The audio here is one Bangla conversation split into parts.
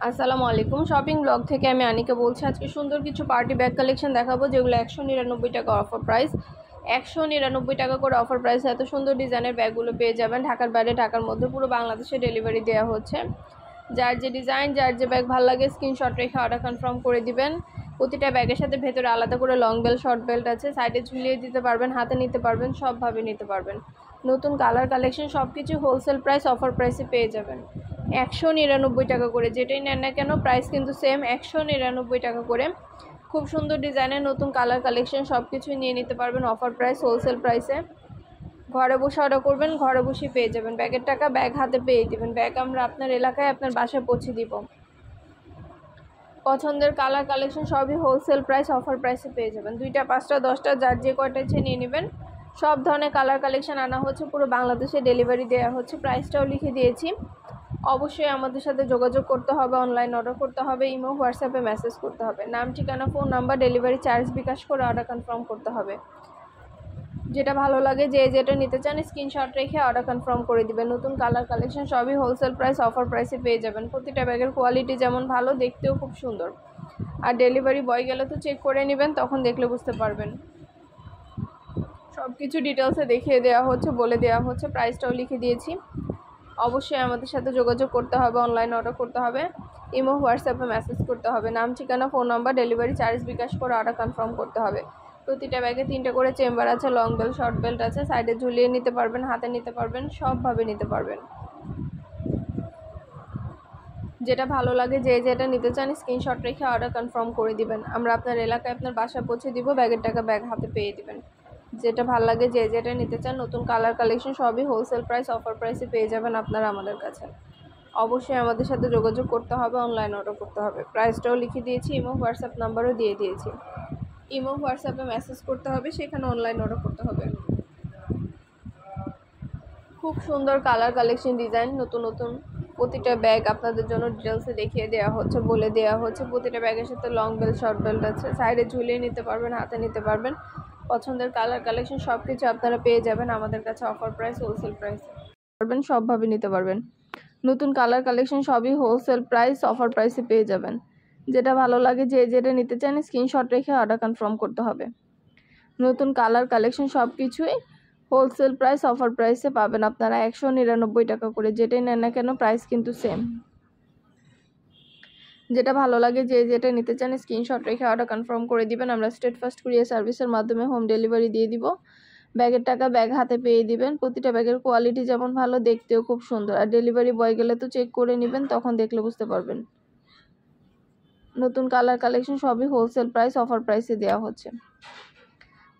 আসসালামু আলাইকুম। শপিং ব্লগ থেকে আমি আনিকা বলছি। আজকে সুন্দর কিছু পার্টি ব্যাগ কালেকশন দেখাবো, যেগুলো 199 টাকা অফার প্রাইস। 199 টাকা করে অফার প্রাইস এত সুন্দর ডিজাইনের ব্যাগগুলো পেয়ে যাবেন। ঢাকার বাইরে, ঢাকার মধ্যে পুরো বাংলাদেশে ডেলিভারি দেওয়া হচ্ছে। যার যে ডিজাইন, যার যে ব্যাগ ভালো লাগে স্ক্রিনশট রেখে অর্ডার কনফার্ম করে দিবেন। প্রতিটা ব্যাগের সাথে ভেতরে আলাদা করে লং বেল্ট, শর্ট বেল্ট আছে। সাইডে ঝুলিয়ে দিতে পারবেন, হাতে নিতে পারবেন, সবভাবে নিতে পারবেন। নতুন কালার কালেকশন সব কিছু হোলসেল প্রাইস, অফার প্রাইসে পেয়ে যাবেন। 199 টাকা করে, যেটাই নেন না কেন প্রাইস কিন্তু সেম, 199 টাকা করে। খুব সুন্দর ডিজাইনের নতুন কালার কালেকশন সব কিছুই নিয়ে নিতে পারবেন অফার প্রাইস, হোলসেল প্রাইসে। ঘরে বসে অর্ডার করবেন, ঘরে বসে পেয়ে যাবেন। ব্যাগের টাকা ব্যাগ হাতে পেয়ে দিবেন। ব্যাগ আমরা আপনার এলাকায়, আপনার বাসায় পৌঁছে দিব। পছন্দের কালার কালেকশন সবই হোলসেল প্রাইস, অফার প্রাইসে পেয়ে যাবেন। 2টা 5টা 10টা যার যে কয়টা ইচ্ছে নিয়ে নেবেন। সব ধরনের কালার কালেকশন আনা হচ্ছে, পুরো বাংলাদেশে ডেলিভারি দেওয়া হচ্ছে। প্রাইসটাও লিখে দিয়েছি। অবশ্যই আমাদের সাথে যোগাযোগ করতে হবে, অনলাইন অর্ডার করতে হবে, ইমো হোয়াটসঅ্যাপে মেসেজ করতে হবে। নাম, ঠিকানা, ফোন নাম্বার, ডেলিভারি চার্জ বিকাশ করে অর্ডার কনফার্ম করতে হবে। যেটা ভালো লাগে, যে যেটা নিতে চান স্ক্রিনশট রেখে অর্ডার কনফার্ম করে দিবেন। নতুন কালার কালেকশন সবই হোলসেল প্রাইস, অফার প্রাইসে পেয়ে যাবেন। প্রতিটা ব্যাগের কোয়ালিটি যেমন ভালো, দেখতেও খুব সুন্দর। আর ডেলিভারি বয় গেলে তো চেক করে নেবেন, তখন দেখলে বুঝতে পারবেন। সব কিছু ডিটেলসে দেখিয়ে দেওয়া হচ্ছে, বলে দেওয়া হচ্ছে। প্রাইসটাও লিখে দিয়েছি। অবশ্যই আমাদের সাথে যোগাযোগ করতে হবে, অনলাইন অর্ডার করতে হবে, ইমো হোয়াটসঅ্যাপে মেসেজ করতে হবে। নাম, ঠিকানা, ফোন নাম্বার, ডেলিভারি চার্জ বিকাশ করে অর্ডার কনফার্ম করতে হবে। প্রতিটা ব্যাগে 3টে করে চেম্বার আছে, লং বেল্ট, শর্ট বেল্ট আছে। সাইডে ঝুলিয়ে নিতে পারবেন, হাতে নিতে পারবেন, সবভাবে নিতে পারবেন। যেটা ভালো লাগে, যে যেটা নিতে চান স্ক্রিনশট রেখে অর্ডার কনফার্ম করে দিবেন। আমরা আপনার এলাকায়, আপনার বাসায় পৌঁছে দিব। ব্যাগের টাকা ব্যাগ হাতে পেয়ে দিবেন। যেটা ভালো লাগে, যে যেটা নিতে চান নতুন কালার কালেকশন সবই হোলসেল প্রাইস, অফার প্রাইসে পেয়ে যাবেন আপনারা আমাদের কাছে। অবশ্যই আমাদের সাথে যোগাযোগ করতে হবে, অনলাইন অর্ডার করতে হবে। প্রাইসটাও লিখে দিয়েছি, ইমো হোয়াটসঅ্যাপ নাম্বারও দিয়ে দিয়েছি। ইমো হোয়াটসঅ্যাপে মেসেজ করতে হবে, সেখানে অনলাইন অর্ডার করতে হবে। খুব সুন্দর কালার কালেকশন, ডিজাইন নতুন নতুন। প্রতিটা ব্যাগ আপনাদের জন্য ডিটেলসে দেখিয়ে দেওয়া হচ্ছে, বলে দেওয়া হচ্ছে। প্রতিটা ব্যাগের সাথে লং বেল্ট, শর্ট বেল্ট আছে। সাইডে ঝুলিয়ে নিতে পারবেন, হাতে নিতে পারবেন। পছন্দের কালার কালেকশন সব কিছু আপনারা পেয়ে যাবেন আমাদের কাছে, অফার প্রাইস, হোলসেল প্রাইস পারবেন, সবভাবে নিতে পারবেন। নতুন কালার কালেকশন সবই হোলসেল প্রাইস, অফার প্রাইসে পেয়ে যাবেন। যেটা ভালো লাগে, যে যেটা নিতে চান স্ক্রিনশট রেখে অর্ডার কনফার্ম করতে হবে। নতুন কালার কালেকশন সব কিছুই হোলসেল প্রাইস, অফার প্রাইসে পাবেন আপনারা 199 টাকা করে। যেটাই নেন না কেন প্রাইস কিন্তু সেম। যেটা ভালো লাগে, যে যেটা নিতে চান স্ক্রিনশট রেখে অর্ডার কনফার্ম করে দিবেন। আমরা স্টেট ফার্স্ট কুরিয়ার সার্ভিসের মাধ্যমে হোম ডেলিভারি দিয়ে দিব। ব্যাগের টাকা ব্যাগ হাতে পেয়ে দিবেন। প্রতিটা ব্যাগের কোয়ালিটি যেমন ভালো, দেখতেও খুব সুন্দর। আর ডেলিভারি বয় গেলে তো চেক করে নেবেন, তখন দেখলে বুঝতে পারবেন। নতুন কালার কালেকশন সবই হোলসেল প্রাইস, অফার প্রাইসে দেওয়া হচ্ছে।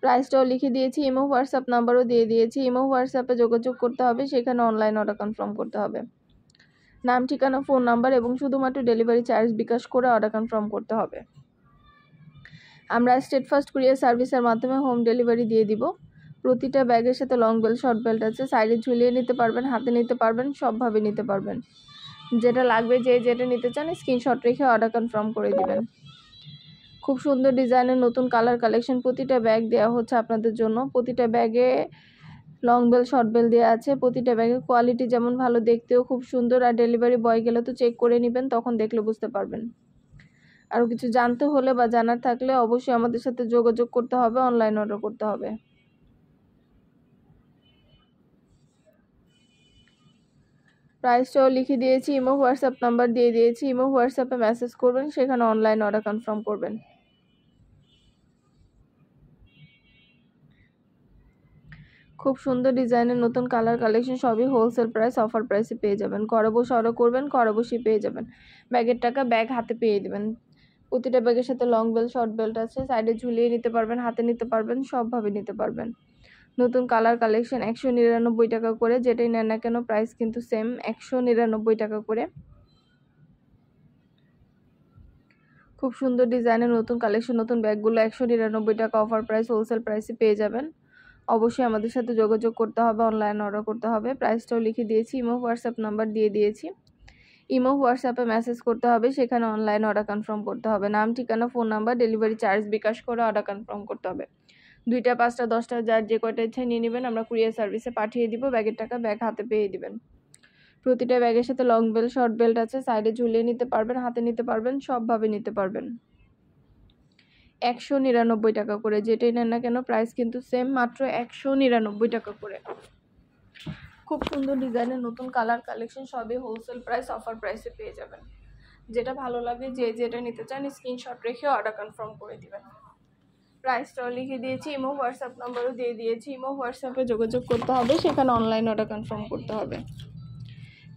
প্রাইসটাও লিখে দিয়েছি, ইমো হোয়াটসঅ্যাপ নাম্বারও দিয়ে দিয়েছি। ইমো হোয়াটসঅ্যাপে যোগাযোগ করতে হবে, সেখানে অনলাইন অর্ডার কনফার্ম করতে হবে। নাম, ঠিকানা, ফোন নাম্বার এবং শুধুমাত্র ডেলিভারি চার্জ বিকাশ করে অর্ডার কনফার্ম করতে হবে। আমরা স্টেট ফার্স্ট কুরিয়ার সার্ভিসের মাধ্যমে হোম ডেলিভারি দিয়ে দিব। প্রতিটা ব্যাগের সাথে লং বেল্ট, শর্ট বেল্ট আছে। সাইডে ঝুলিয়ে নিতে পারবেন, হাতে নিতে পারবেন, সবভাবে নিতে পারবেন। যেটা লাগবে, যে যেটা নিতে চান স্ক্রিনশট রেখে অর্ডার কনফার্ম করে দিবেন। খুব সুন্দর ডিজাইনের নতুন কালার কালেকশন প্রতিটা ব্যাগ দেওয়া হচ্ছে আপনাদের জন্য। প্রতিটা ব্যাগে লং বেল, শর্ট বেল দেওয়া আছে। প্রতিটা ব্যাগের কোয়ালিটি যেমন ভালো, দেখতেও খুব সুন্দর। আর ডেলিভারি বয় গেলে তো চেক করে নেবেন, তখন দেখলে বুঝতে পারবেন। আরও কিছু জানতে হলে বা জানার থাকলে অবশ্যই আমাদের সাথে যোগাযোগ করতে হবে, অনলাইন অর্ডার করতে হবে। প্রাইসটাও লিখে দিয়েছি, ইমো হোয়াটসঅ্যাপ নাম্বার দিয়ে দিয়েছি। ইমো হোয়াটসঅ্যাপে মেসেজ করবেন, সেখানে অনলাইন অর্ডার কনফার্ম করবেন। খুব সুন্দর ডিজাইনের নতুন কালার কালেকশন সবই হোলসেল প্রাইস, অফার প্রাইসে পেয়ে যাবেন। ঘরে বসে অর্ডার করবেন, ঘরে বসেই পেয়ে যাবেন। ব্যাগের টাকা ব্যাগ হাতে পেয়ে দেবেন। প্রতিটা ব্যাগের সাথে লং বেল্ট, শর্ট বেল্ট আছে। সাইডে ঝুলিয়ে নিতে পারবেন, হাতে নিতে পারবেন, সবভাবে নিতে পারবেন। নতুন কালার কালেকশন 199 টাকা করে। যেটাই নেন না কেন প্রাইস কিন্তু সেম, 199 টাকা করে। খুব সুন্দর ডিজাইনের নতুন কালেকশন, নতুন ব্যাগগুলো 199 টাকা অফার প্রাইস, হোলসেল প্রাইসে পেয়ে যাবেন। অবশ্যই আমাদের সাথে যোগাযোগ করতে হবে, অনলাইন অর্ডার করতে হবে। প্রাইসটাও লিখে দিয়েছি, ইমো হোয়াটসঅ্যাপ নাম্বার দিয়ে দিয়েছি। ইমো হোয়াটসঅ্যাপে মেসেজ করতে হবে, সেখানে অনলাইন অর্ডার কনফার্ম করতে হবে। নাম, ঠিকানা, ফোন নাম্বার, ডেলিভারি চার্জ বিকাশ করে অর্ডার কনফার্ম করতে হবে। 2টা 5টা 10টা যার যে কয়টা ইচ্ছা নিয়ে নেবেন, আমরা কুরিয়ার সার্ভিসে পাঠিয়ে দিব। ব্যাগের টাকা ব্যাগ হাতে পেয়ে দিবেন। প্রতিটা ব্যাগের সাথে লং বেল্ট শর্ট বেল্ট আছে, সাইডে ঝুলিয়ে নিতে পারবেন, হাতে নিতে পারবেন, সবভাবে নিতে পারবেন। 199 টাকা করে, যেটাই নেন না কেন প্রাইস কিন্তু সেম, মাত্র 199 টাকা করে। খুব সুন্দর ডিজাইনের নতুন কালার কালেকশন, সবই হোলসেল প্রাইস অফার প্রাইসে পেয়ে যাবেন। যেটা ভালো লাগে যে যেটা নিতে চান স্ক্রিনশট রেখে অর্ডার কনফার্ম করে দিবেন। প্রাইসটাও লিখে দিয়েছি, ইমো হোয়াটসঅ্যাপ নাম্বারও দিয়ে দিয়েছি। ইমো হোয়াটসঅ্যাপে যোগাযোগ করতে হবে, সেখানে অনলাইন অর্ডার কনফার্ম করতে হবে।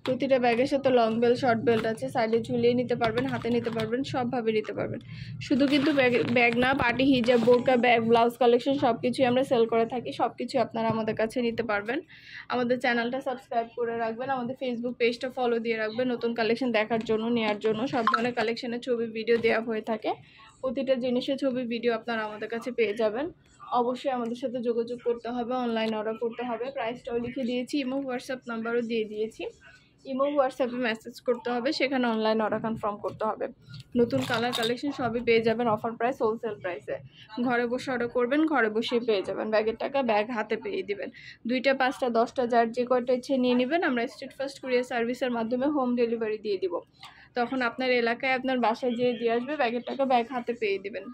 প্রতিটা ব্যাগের সাথে লং বেল্ট শর্ট বেল্ট আছে, সাইডে ঝুলিয়ে নিতে পারবেন, হাতে নিতে পারবেন, সবভাবে নিতে পারবেন। শুধু কিন্তু ব্যাগ না, পার্টি হিজাব, বোরকা, ব্যাগ, ব্লাউজ কালেকশন সব কিছুই আমরা সেল করে থাকি। সব কিছু আপনারা আমাদের কাছে নিতে পারবেন। আমাদের চ্যানেলটা সাবস্ক্রাইব করে রাখবেন, আমাদের ফেসবুক পেজটা ফলো দিয়ে রাখবেন নতুন কালেকশন দেখার জন্য, নেওয়ার জন্য। সব ধরনের কালেকশনের ছবি ভিডিও দেওয়া হয়ে থাকে, প্রতিটা জিনিসের ছবি ভিডিও আপনারা আমাদের কাছে পেয়ে যাবেন। অবশ্যই আমাদের সাথে যোগাযোগ করতে হবে, অনলাইন অর্ডার করতে হবে। প্রাইসটাও লিখে দিয়েছি, ইমো হোয়াটসঅ্যাপ নাম্বারও দিয়ে দিয়েছি। ইমো হোয়াটসঅ্যাপে মেসেজ করতে হবে, সেখানে অনলাইন অর্ডার কনফার্ম করতে হবে। নতুন কালার কালেকশন সবই পেয়ে যাবেন অফার প্রাইস, হোলসেল প্রাইসে। ঘরে বসে অর্ডার করবেন, ঘরে বসেই পেয়ে যাবেন। ব্যাগের টাকা ব্যাগ হাতে পেয়ে দিবেন। 2টা 5টা 10টা যার যে কয়টা ইচ্ছে নিয়ে নেবেন। আমরা স্ট্রিট ফাস্ট কুরিয়ার সার্ভিসের মাধ্যমে হোম ডেলিভারি দিয়ে দিব। তখন আপনার এলাকায় আপনার বাসায় যেয়ে দিয়ে আসবে, ব্যাগের টাকা ব্যাগ হাতে পেয়ে দিবেন।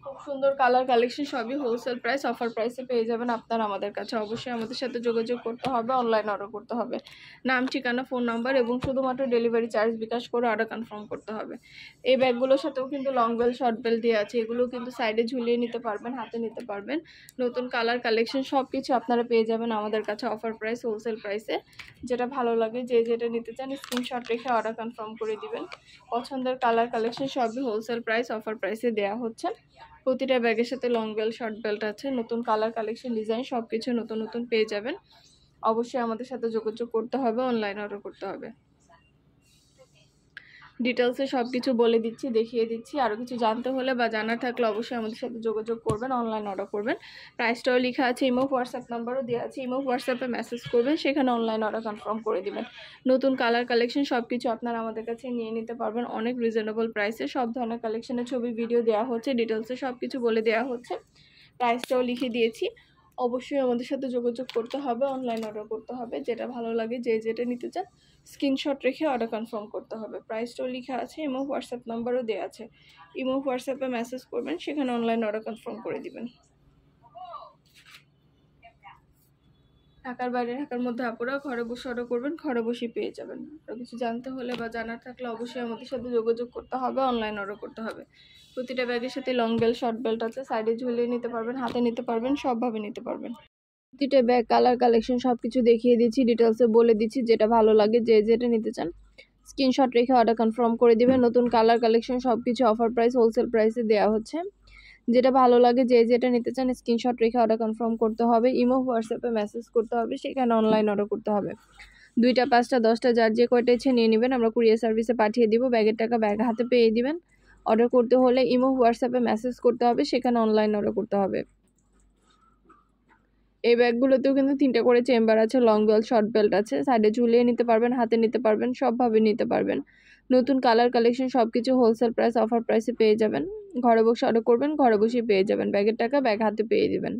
খুব সুন্দর কালার কালেকশন, সবই হোলসেল প্রাইস অফার প্রাইসে পেয়ে যাবেন আপনারা আমাদের কাছে। অবশ্যই আমাদের সাথে যোগাযোগ করতে হবে, অনলাইন অর্ডার করতে হবে। নাম, ঠিকানা, ফোন নাম্বার এবং শুধুমাত্র ডেলিভারি চার্জ বিকাশ করে অর্ডার কনফার্ম করতে হবে। এই ব্যাগগুলোর সাথেও কিন্তু লং বেল্ট শর্ট বেল্ট দিয়ে আছে, এগুলো কিন্তু সাইডে ঝুলিয়ে নিতে পারবেন, হাতে নিতে পারবেন। নতুন কালার কালেকশন সব কিছু আপনারা পেয়ে যাবেন আমাদের কাছে অফার প্রাইস, হোলসেল প্রাইসে। যেটা ভালো লাগে যে যেটা নিতে চান স্ক্রিনশট রেখে অর্ডার কনফার্ম করে দিবেন। পছন্দের কালার কালেকশন সবই হোলসেল প্রাইস অফার প্রাইসে দেওয়া হচ্ছে। প্রতিটা ব্যাগের সাথে লং বেল্ট শর্ট বেল্ট আছে, নতুন কালার কালেকশন ডিজাইন সব কিছু নতুন নতুন পেয়ে যাবেন। অবশ্যই আমাদের সাথে যোগাযোগ করতে হবে, অনলাইন অর্ডার করতে হবে। ডিটেলসে সব কিছু বলে দিচ্ছি, দেখিয়ে দিচ্ছি। আরও কিছু জানতে হলে বা জানার থাকলে অবশ্যই আমাদের সাথে যোগাযোগ করবেন, অনলাইন অর্ডার করবেন। প্রাইসটাও লেখা আছে, ইমো হোয়াটসঅ্যাপ নাম্বারও দেওয়া আছে। ইমো হোয়াটসঅ্যাপে মেসেজ করবেন, সেখানে অনলাইন অর্ডার কনফার্ম করে দিবেন। নতুন কালার কালেকশন সব কিছু আপনারা আমাদের কাছে নিয়ে নিতে পারবেন অনেক রিজনেবল প্রাইসে। সব ধরনের কালেকশনের ছবি ভিডিও দেওয়া হচ্ছে, ডিটেলসে সব কিছু বলে দেওয়া হচ্ছে। প্রাইসটাও লিখে দিয়েছি। অবশ্যই আমাদের সাথে যোগাযোগ করতে হবে, অনলাইন অর্ডার করতে হবে। যেটা ভালো লাগে যে যেটা নিতে চান স্ক্রিনশট রেখে অর্ডার কনফার্ম করতে হবে। প্রাইসটাও লেখা আছে, ইমো হোয়াটসঅ্যাপ নাম্বারও দেওয়া আছে। ইমো হোয়াটসঅ্যাপে মেসেজ করবেন, সেখানে অনলাইন অর্ডার কনফার্ম করে দিবেন। ঢাকার বাইরে, ঢাকার মধ্যে আপুরা ঘরে বসে অর্ডার করবেন, ঘরে বসে পেয়ে যাবেন। আর কিছু জানতে হলে বা জানার থাকলে অবশ্যই আমাদের সাথে যোগাযোগ করতে হবে, অনলাইন অর্ডার করতে হবে। প্রতিটা ব্যাগের সাথে লং বেল্ট শর্ট বেল্ট আছে, সাইডে ঝুলিয়ে নিতে পারবেন, হাতে নিতে পারবেন, সবভাবে নিতে পারবেন। প্রতিটা ব্যাগ কালার কালেকশন সব কিছু দেখিয়ে দিচ্ছি, ডিটেলসে বলে দিচ্ছি। যেটা ভালো লাগে যে যেটা নিতে চান স্ক্রিনশট রেখে অর্ডার কনফার্ম করে দিবেন। নতুন কালার কালেকশন সব কিছু অফার প্রাইস, হোলসেল প্রাইসে দেওয়া হচ্ছে। যেটা ভালো লাগে যে যেটা নিতে চান স্ক্রিনশট রেখে অর্ডার কনফার্ম করতে হবে। ইমো হোয়াটসঅ্যাপে মেসেজ করতে হবে, সেখানে অনলাইন অর্ডার করতে হবে। 2টা 5টা 10টা যার যে কয়টা ইচ্ছে নিয়ে নেবেন, আমরা কুরিয়ার সার্ভিসে পাঠিয়ে দিব। ব্যাগের টাকা ব্যাগ হাতে পেয়ে দিবেন। অর্ডার করতে হলে ইমো হোয়াটসঅ্যাপে মেসেজ করতে হবে, সেখানে অনলাইন অর্ডার করতে হবে। এই ব্যাগগুলোতেও কিন্তু 3টা করে চেম্বার আছে, লং বেল্ট শর্ট বেল্ট আছে, সাইডে ঝুলিয়ে নিতে পারবেন, হাতে নিতে পারবেন, সবভাবে নিতে পারবেন। নতুন কালার কালেকশন সব কিছু হোলসেল প্রাইস অফার প্রাইসে পেয়ে যাবেন। ঘরে বসে অর্ডার করবেন, ঘরে বসেই পেয়ে যাবেন। ব্যাগের টাকা ব্যাগ হাতে পেয়ে দিবেন।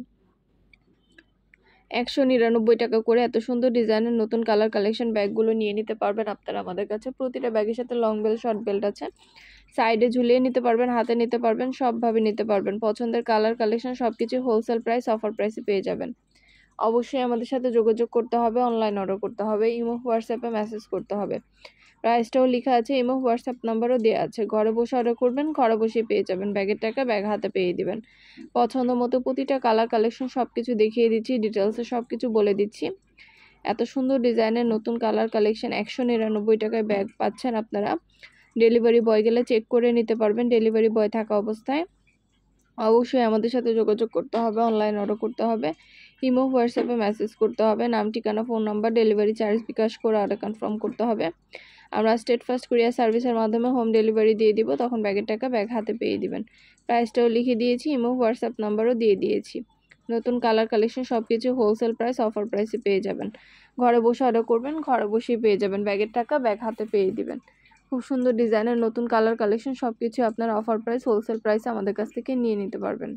199 টাকা করে এত সুন্দর ডিজাইনের নতুন কালার কালেকশন ব্যাগগুলো নিয়ে নিতে পারবেন আপনারা আমাদের কাছে। প্রতিটা ব্যাগের সাথে লং বেল্ট শর্ট বেল্ট আছে, সাইডে ঝুলিয়ে নিতে পারবেন, হাতে নিতে পারবেন, সবভাবে নিতে পারবেন। পছন্দের কালার কালেকশন সব কিছু হোলসেল প্রাইস অফার প্রাইসে পেয়ে যাবেন। অবশ্যই আমাদের সাথে যোগাযোগ করতে হবে, অনলাইন অর্ডার করতে হবে, ইমো হোয়াটসঅ্যাপে মেসেজ করতে হবে। প্রাইসটাও লেখা আছে, ইমো হোয়াটসঅ্যাপ নাম্বারও দেওয়া আছে। ঘরে বসে অর্ডার করবেন, ঘরে বসে পেয়ে যাবেন। ব্যাগের টাকা ব্যাগ হাতে পেয়ে দিবেন। পছন্দ মতো প্রতিটা কালার কালেকশন সব কিছু দেখিয়ে দিচ্ছি, ডিটেলসে সব কিছু বলে দিচ্ছি। এত সুন্দর ডিজাইনের নতুন কালার কালেকশন 199 টাকায় ব্যাগ পাচ্ছেন আপনারা। ডেলিভারি বয় গেলে চেক করে নিতে পারবেন, ডেলিভারি বয় থাকা অবস্থায়। অবশ্যই আমাদের সাথে যোগাযোগ করতে হবে, অনলাইন অর্ডার করতে হবে। ইমো হোয়াটসঅ্যাপে মেসেজ করতে হবে, নাম, ঠিকানা, ফোন নাম্বার, ডেলিভারি চার্জ বিকাশ করে অর্ডার কনফার্ম করতে হবে। আমরা স্টেট ফাস্ট কুরিয়ার সার্ভিসের মাধ্যমে হোম ডেলিভারি দিয়ে দিব, তখন ব্যাগের টাকা ব্যাগ হাতে পেয়ে দিবেন। প্রাইসটাও লিখে দিয়েছি, ইমো হোয়াটসঅ্যাপ নাম্বারও দিয়ে দিয়েছি। নতুন কালার কালেকশন সব কিছু হোলসেল প্রাইস অফার প্রাইসে পেয়ে যাবেন। ঘরে বসে অর্ডার করবেন, ঘরে বসেই পেয়ে যাবেন। ব্যাগের টাকা ব্যাগ হাতে পেয়ে দিবেন। খুব সুন্দর ডিজাইনের নতুন কালার কালেকশন সব কিছু আপনার অফার প্রাইস, হোলসেল প্রাইসে আমাদের কাছ থেকে নিয়ে নিতে পারবেন।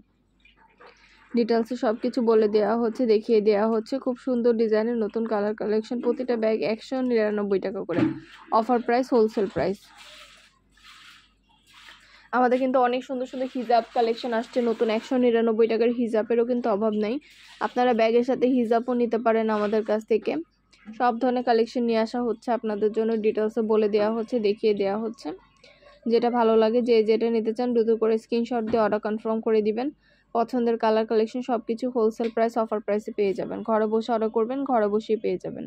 ডিটেলসে সব কিছু বলে দেওয়া হচ্ছে, দেখিয়ে দেওয়া হচ্ছে। খুব সুন্দর ডিজাইনের নতুন কালার কালেকশন, প্রতিটা ব্যাগ 199 টাকা করে, অফার প্রাইস, হোলসেল প্রাইস। আমাদের কিন্তু অনেক সুন্দর সুন্দর হিজাব কালেকশন আসছে নতুন, 199 টাকার হিজাবেরও কিন্তু অভাব নাই। আপনারা ব্যাগের সাথে হিজাবও নিতে পারেন আমাদের কাছ থেকে। সব ধরনের কালেকশন নিয়ে আসা হচ্ছে আপনাদের জন্য, ডিটেলসে বলে দেওয়া হচ্ছে, দেখিয়ে দেওয়া হচ্ছে। যেটা ভালো লাগে, যে যেটা নিতে চান দ্রুত করে স্ক্রিনশট দিয়ে অর্ডার কনফার্ম করে দিবেন। পছন্দের কালার কালেকশন সব কিছু হোলসেল প্রাইস, অফার প্রাইসে পেয়ে যাবেন। ঘরে বসে অর্ডার করবেন, ঘরে বসেই পেয়ে যাবেন।